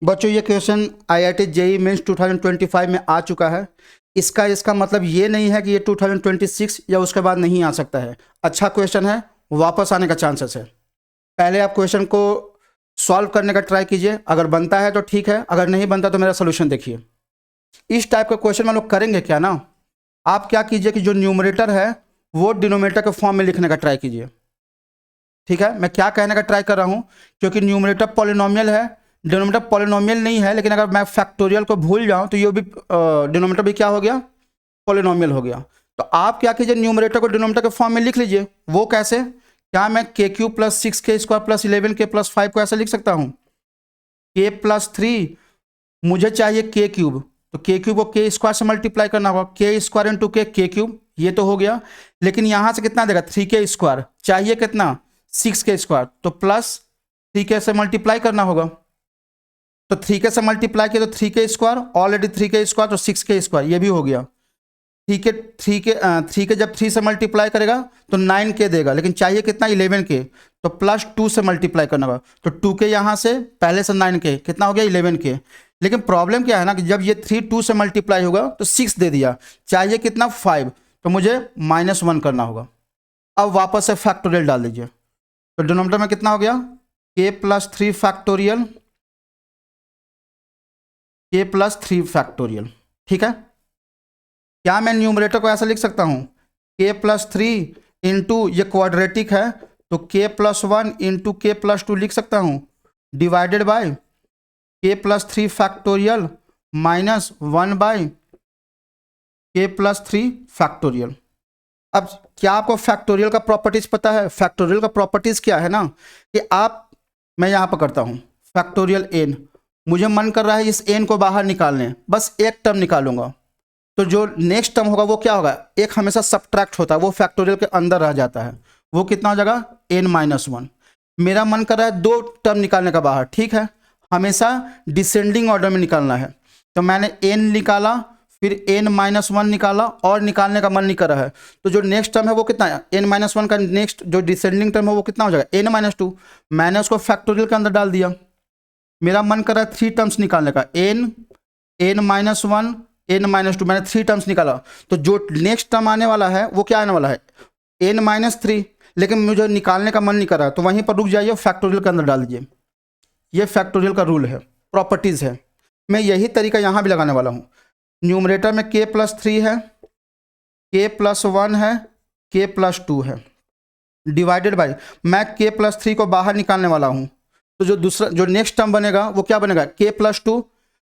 बच्चों ये question IIT JEE mains 2025 में आ चुका है। इसका मतलब ये नहीं है कि ये 2026 या उसके बाद नहीं आ सकता है। अच्छा क्वेश्चन है, वापस आने का चांसेस है। पहले आप क्वेश्चन को सॉल्व करने का ट्राई कीजिए, अगर बनता है तो ठीक है, अगर नहीं बनता तो मेरा सोल्यूशन देखिए। इस टाइप का क्वेश्चन हम लोग करेंगे क्या ना, आप क्या कीजिए कि जो न्यूमरेटर है वो डिनोमिनेटर के फॉर्म में लिखने का ट्राई कीजिए। ठीक है, मैं क्या कहने का ट्राई कर रहा हूँ, क्योंकि न्यूमरेटर पॉलिनोमियल है, डिनोमिनेटर पॉलिनोमियल नहीं है, लेकिन अगर मैं फैक्टोरियल को भूल जाऊं तो ये भी डिनोमिनेटर भी क्या हो गया, पॉलिनोमियल हो गया। तो आप क्या कीजिए, न्यूमरेटर को डिनोमिनेटर के फॉर्म में लिख लीजिए। वो कैसे, क्या मैं के Q plus 6k² plus 11k+5 को ऐसे लिख सकता हूँ, k+3 मुझे चाहिए के क्यूब, तो के क्यूब को के स्क्वायर से मल्टीप्लाई करना होगा, के स्क्वायर इंटू के क्यूब, ये तो हो गया। लेकिन यहां से कितना देगा, 3k², चाहिए कितना, 6k², तो प्लस 3k से मल्टीप्लाई करना होगा। तो 3k से मल्टीप्लाई किया तो 3k², ऑलरेडी 3k², तो 6k², ये भी हो गया। 3k जब 3 से मल्टीप्लाई करेगा तो 9k देगा, लेकिन चाहिए कितना, 11k, तो प्लस 2 से मल्टीप्लाई करना होगा, तो 2k यहाँ से, पहले से 9k, कितना हो गया, 11k। लेकिन प्रॉब्लम क्या है ना कि जब ये 3 2 से मल्टीप्लाई होगा तो 6 दे दिया, चाहिए कितना, 5, तो मुझे -1 करना होगा। अब वापस से फैक्टोरियल डाल दीजिए, तो डिनोमिनेटर में कितना हो गया, k+3 फैक्टोरियल, k+3 फैक्टोरियल। ठीक है, क्या मैं न्यूमरेटर को ऐसा लिख सकता हूं, k+3 इंटू, ये क्वाड्रेटिक है तो k+1 इंटू k+2 लिख सकता हूं, divided by k+3 factorial -1/k+3 factorial. अब क्या आपको फैक्टोरियल का प्रॉपर्टीज पता है, फैक्टोरियल का प्रॉपर्टीज क्या है ना कि आप, मैं यहां पर करता हूं फैक्टोरियल n, मुझे मन कर रहा है इस n को बाहर निकालने, बस एक टर्म निकालूंगा, तो जो नेक्स्ट टर्म होगा वो क्या होगा, एक हमेशा सब्ट्रैक्ट होता है, वो फैक्टोरियल के अंदर रह जाता है, वो कितना हो जाएगा, n-1। मेरा मन कर रहा है 2 टर्म निकालने का बाहर, ठीक है, हमेशा डिसेंडिंग ऑर्डर में निकालना है, तो मैंने n निकाला, फिर n-1 निकाला, और निकालने का मन नहीं कर रहा है, तो जो नेक्स्ट टर्म है वो कितना है, n-1 का नेक्स्ट जो डिसेंडिंग टर्म है वो कितना हो जाएगा, n-2। मैंने उसको फैक्टोरियल के अंदर डाल दिया। मेरा मन कर रहा है 3 टर्म्स निकालने का, n-1 n-2, मैंने 3 टर्म्स निकाला, तो जो नेक्स्ट टर्म आने वाला है वो क्या आने वाला है, n-3, लेकिन मुझे निकालने का मन नहीं कर रहा, तो वहीं पर रुक जाइए, फैक्टोरियल के अंदर डाल दीजिए। ये फैक्टोरियल का रूल है, प्रॉपर्टीज है। मैं यही तरीका यहाँ भी लगाने वाला हूँ। न्यूमरेटर में k+3 है, k+1 है, k+2 है, डिवाइडेड बाई, मैं k+3 को बाहर निकालने वाला हूँ, तो जो दूसरा जो नेक्स्ट टर्म बनेगा वो क्या बनेगा, k+2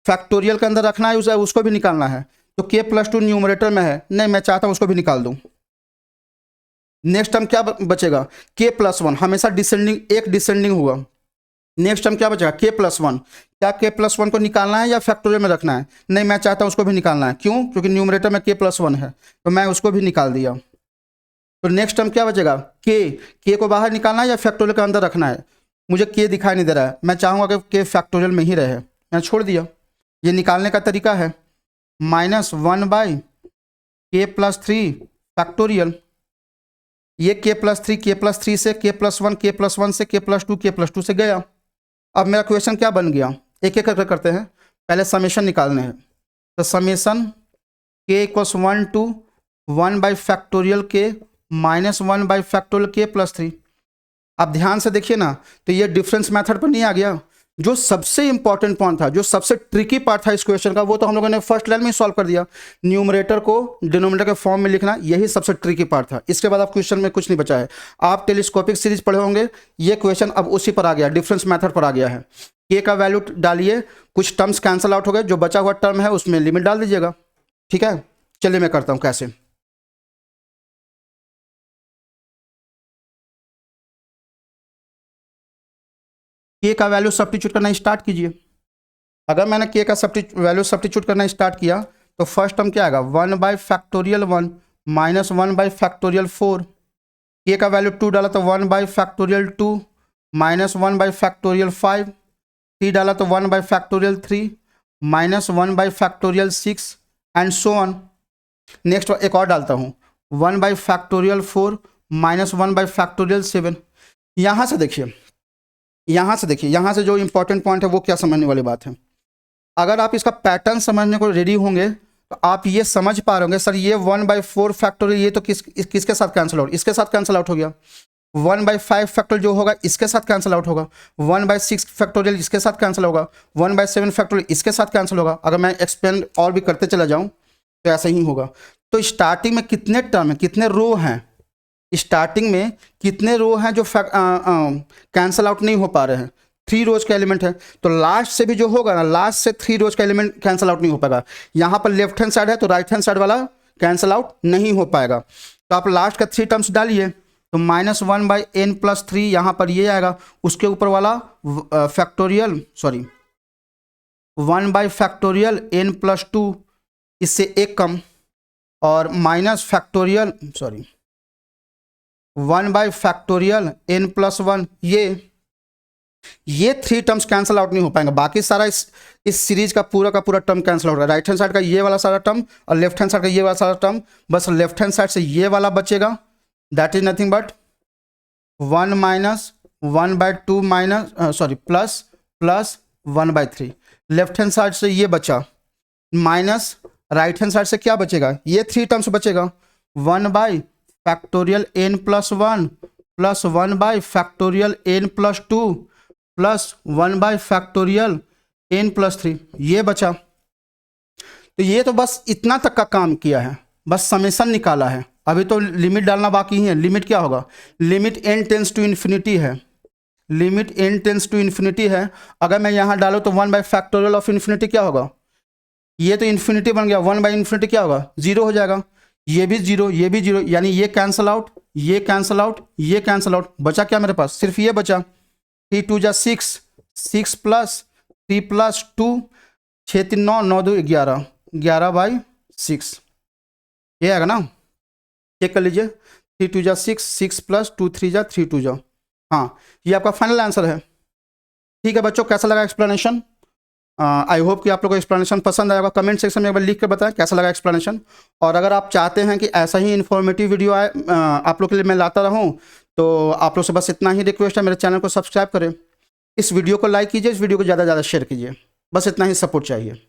फैक्टोरियल के अंदर रखना है उसे, उसको भी निकालना है, तो k+2 न्यूमरेटर में है, नहीं मैं चाहता हूं उसको भी निकाल दूं। नेक्स्ट टर्म क्या बचेगा, k+1, हमेशा डिसेंडिंग, एक डिसेंडिंग हुआ, नेक्स्ट टर्म क्या बचेगा, k+1। क्या k+1 को निकालना है या फैक्टोरियल में रखना है, नहीं मैं चाहता हूं उसको भी निकालना है, क्यों, क्योंकि न्यूमरेटर में k+1 है, तो मैं उसको भी निकाल दिया। तो नेक्स्ट टर्म क्या बचेगा, k को बाहर निकालना है या फैक्टोरियल के अंदर रखना है, मुझे k दिखाई नहीं दे रहा है, मैं चाहूँगा कि k फैक्टोरियल में ही रहे, मैं छोड़ दिया। ये निकालने का तरीका है, -1/k+3 फैक्टोरियल, ये k+3 से k+1 k+1 से k+2 से गया। अब मेरा क्वेश्चन क्या बन गया, एक एक करके करते हैं, पहले समेशन निकालने हैं, तो summation k = 1 to 1/फैक्टोरियल k -1/फैक्टोरियल k+3। आप ध्यान से देखिए ना, तो ये डिफरेंस मेथड पर नहीं आ गया। जो सबसे इंपॉर्टेंट पॉइंट था, जो सबसे ट्रिकी पार्ट था इस क्वेश्चन का, वो तो हम लोगों ने फर्स्ट लाइन में सॉल्व कर दिया, न्यूमरेटर को डिनोमिनेटर के फॉर्म में लिखना, यही सबसे ट्रिकी पार्ट था। इसके बाद आप क्वेश्चन में कुछ नहीं बचा है। आप टेलीस्कोपिक सीरीज पढ़े होंगे, ये क्वेश्चन अब उसी पर आ गया, डिफरेंस मेथड पर आ गया है। के का वैल्यू डालिए, कुछ टर्म्स कैंसिल आउट हो गए, जो बचा हुआ टर्म है उसमें लिमिट डाल दीजिएगा। ठीक है, चलिए मैं करता हूँ कैसे। के का वैल्यू सब्स्टिट्यूट करना स्टार्ट कीजिए। अगर मैंने के का वैल्यू सब्स्टिट्यूट करना स्टार्ट किया तो फर्स्ट टर्म क्या आएगा, 1/फैक्टोरियल 1 -1/फैक्टोरियल 4, के का वैल्यू 2 डाला तो 1/फैक्टोरियल 2 -1/फैक्टोरियल 5, 3 डाला तो 1/फैक्टोरियल 3 -1/फैक्टोरियल 6 एंड सो ऑन। नेक्स्ट एक और डालता हूँ, 1/फैक्टोरियल 4 -1/फैक्टोरियल 7। यहाँ से देखिए, यहाँ से देखिए, यहाँ से जो इंपॉर्टेंट पॉइंट है वो क्या समझने वाली बात है। अगर आप इसका पैटर्न समझने को रेडी होंगे तो आप ये समझ पा रहे होंगे सर ये 1/4 फैक्टोरियल ये तो किसके साथ कैंसिल आउट, इसके साथ कैंसिल आउट हो गया। 1/5 फैक्टोरियल जो होगा इसके साथ कैंसिल आउट होगा। 1/6 फैक्टोरियल इसके साथ कैंसिल होगा। 1/7 फैक्टोरियल इसके साथ कैंसिल होगा। अगर मैं एक्सपेंड और भी करते चला जाऊँ तो ऐसा ही होगा। तो स्टार्टिंग में कितने टर्म हैं, कितने रो हैं, स्टार्टिंग में कितने रो हैं जो कैंसिल आउट नहीं हो पा रहे हैं। 3 रोज का एलिमेंट है, तो लास्ट से भी जो होगा ना, लास्ट से 3 रोज का एलिमेंट कैंसिल आउट नहीं हो पाएगा। यहाँ पर लेफ्ट हैंड साइड है तो राइट हैंड साइड वाला कैंसिल आउट नहीं हो पाएगा। तो आप लास्ट का 3 टर्म्स डालिए, तो -1/n+3 यहाँ पर ये आएगा। उसके ऊपर वाला फैक्टोरियल 1/फैक्टोरियल n+2 इससे एक कम, और -फैक्टोरियल 1/फैक्टोरियल n+1 ये 3 टर्म्स कैंसिल आउट नहीं हो पाएंगे। बाकी सारा इस सीरीज का पूरा टर्म कैंसिल आउट होगा। राइट हैंड साइड का ये वाला सारा टर्म और लेफ्ट हैंड साइड का ये वाला सारा टर्म, बस लेफ्ट हैंड साइड से ये वाला बचेगा, that is nothing but 1 - 1/2 plus 1/3। Left hand side से ये बचा, माइनस राइट हैंड साइड से क्या बचेगा, ये 3 टर्म्स बचेगा। 1/फैक्टोरियल n+1 plus 1/फैक्टोरियल n+2 plus 1/फैक्टोरियल n+3 ये बचा। तो ये तो बस इतना तक का काम किया है, बस समेशन निकाला है। अभी तो लिमिट डालना बाकी है। लिमिट क्या होगा, limit n tends to infinity है, limit n tends to infinity है। अगर मैं यहाँ डालूँ तो 1/फैक्टोरियल ऑफ इन्फिनिटी क्या होगा, ये तो इन्फिनिटी बन गया, 1/इन्फिनिटी क्या होगा, 0 हो जाएगा। ये भी 0, ये भी 0, यानी ये कैंसल आउट, ये कैंसल आउट, ये कैंसल आउट। बचा क्या मेरे पास, सिर्फ ये बचा। 3 × 2 = 6, 6 + 3 + 2, 6 × 3 = 9, 9 × 2 = 11, 11/6 ये आएगा ना। चेक कर लीजिए, 3 × 2 = 6, 6 + 2 × 3 = 3 × 2 = हाँ, ये आपका फाइनल आंसर है। ठीक है बच्चों, कैसा लगा एक्सप्लेनेशन। आई होप कि आप लोगों को एक्सप्लेनेशन पसंद आएगा। कमेंट सेक्शन में एक बार लिख कर बताएं कैसा लगा एक्सप्लेनेशन। और अगर आप चाहते हैं कि ऐसा ही इन्फॉर्मेटिव वीडियो आए आप लोग के लिए मैं लाता रहूं, तो आप लोग से बस इतना ही रिक्वेस्ट है, मेरे चैनल को सब्सक्राइब करें, इस वीडियो को लाइक कीजिए, इस वीडियो को ज़्यादा से ज़्यादा शेयर कीजिए, बस इतना ही सपोर्ट चाहिए।